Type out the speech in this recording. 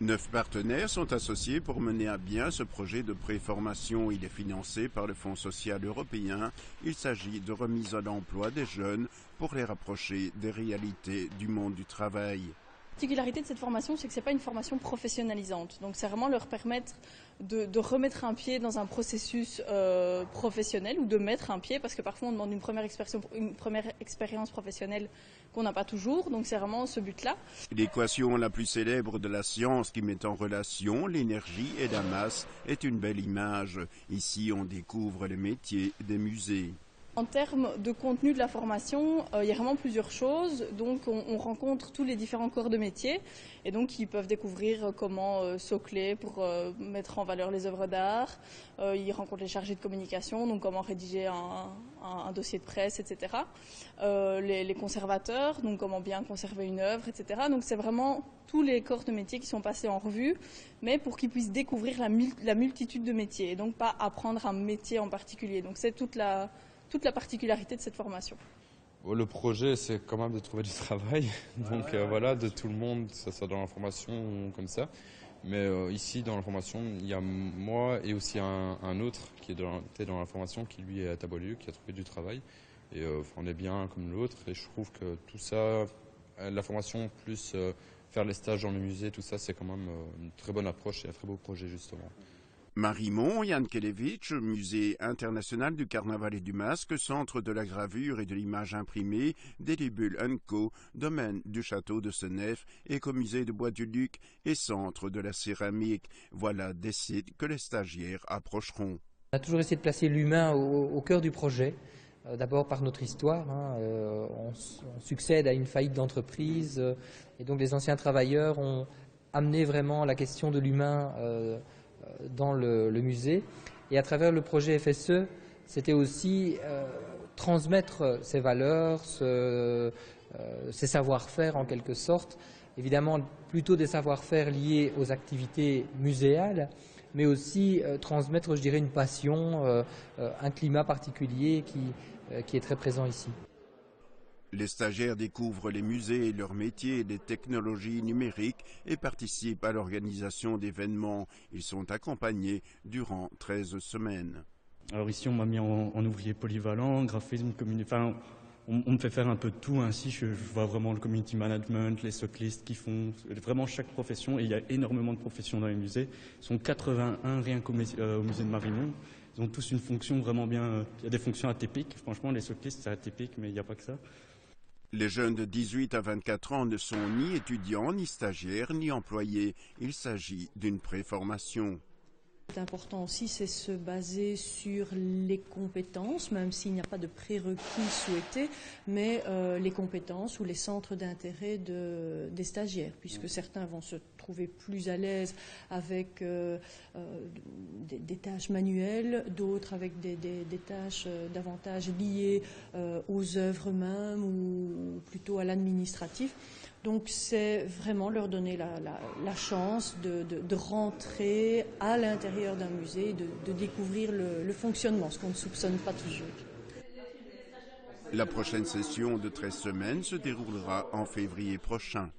9 partenaires sont associés pour mener à bien ce projet de préformation. Il est financé par le Fonds social européen. Il s'agit de remise à l'emploi des jeunes pour les rapprocher des réalités du monde du travail. La particularité de cette formation, c'est que ce n'est pas une formation professionnalisante. Donc c'est vraiment leur permettre de remettre un pied dans un processus professionnel ou de mettre un pied, parce que parfois on demande une première expérience professionnelle qu'on n'a pas toujours. Donc c'est vraiment ce but-là. L'équation la plus célèbre de la science qui met en relation l'énergie et la masse est une belle image. Ici, on découvre les métiers des musées. En termes de contenu de la formation, il y a vraiment plusieurs choses. Donc on rencontre tous les différents corps de métier et donc ils peuvent découvrir comment socler pour mettre en valeur les œuvres d'art. Ils rencontrent les chargés de communication, donc comment rédiger un dossier de presse, etc. Les conservateurs, donc comment bien conserver une œuvre, etc. Donc c'est vraiment tous les corps de métier qui sont passés en revue, mais pour qu'ils puissent découvrir la multitude de métiers et donc pas apprendre un métier en particulier. Donc c'est toute la particularité de cette formation. Le projet, c'est quand même de trouver du travail, donc voilà, de tout le monde, ça soit dans la formation comme ça. Mais ici, dans la formation, il y a moi et aussi un autre qui était dans la formation, qui lui est à Beaulieu, qui a trouvé du travail. Et on est bien comme l'autre, et je trouve que tout ça, la formation plus faire les stages dans le musée, tout ça, c'est quand même une très bonne approche et un très beau projet justement. Marimont, Jan Kelevitch, musée international du carnaval et du masque, centre de la gravure et de l'image imprimée, Delibule & Co, domaine du château de Senef, écomusée de Bois-du-Luc et centre de la céramique. Voilà des sites que les stagiaires approcheront. On a toujours essayé de placer l'humain au cœur du projet. D'abord par notre histoire, on succède à une faillite d'entreprise et donc les anciens travailleurs ont amené vraiment la question de l'humain dans le musée, et à travers le projet FSE, c'était aussi transmettre ses valeurs, ses savoir-faire en quelque sorte, évidemment plutôt des savoir-faire liés aux activités muséales, mais aussi transmettre, je dirais, une passion, un climat particulier qui est très présent ici. Les stagiaires découvrent les musées, leurs métiers et les technologies numériques et participent à l'organisation d'événements. Ils sont accompagnés durant 13 semaines. Alors ici, on m'a mis en ouvrier polyvalent, graphisme, enfin, on me fait faire un peu de tout. Ainsi, je vois vraiment le community management, les socklists qui font vraiment chaque profession. Et il y a énormément de professions dans les musées. Ils sont 81 rien qu'au musée de Marimont. Ils ont tous une fonction vraiment bien. Il y a des fonctions atypiques. Franchement, les socklists, c'est atypique, mais il n'y a pas que ça. Les jeunes de 18 à 24 ans ne sont ni étudiants, ni stagiaires, ni employés. Il s'agit d'une préformation. Ce qui est important aussi, c'est se baser sur les compétences, même s'il n'y a pas de prérequis souhaités, mais les compétences ou les centres d'intérêt des stagiaires, puisque certains vont se trouver plus à l'aise avec des tâches manuelles, d'autres avec des tâches davantage liées aux œuvres mêmes ou plutôt à l'administratif. Donc c'est vraiment leur donner la chance de rentrer à l'intérieur d'un musée, de découvrir le fonctionnement, ce qu'on ne soupçonne pas toujours. La prochaine session de 13 semaines se déroulera en février prochain.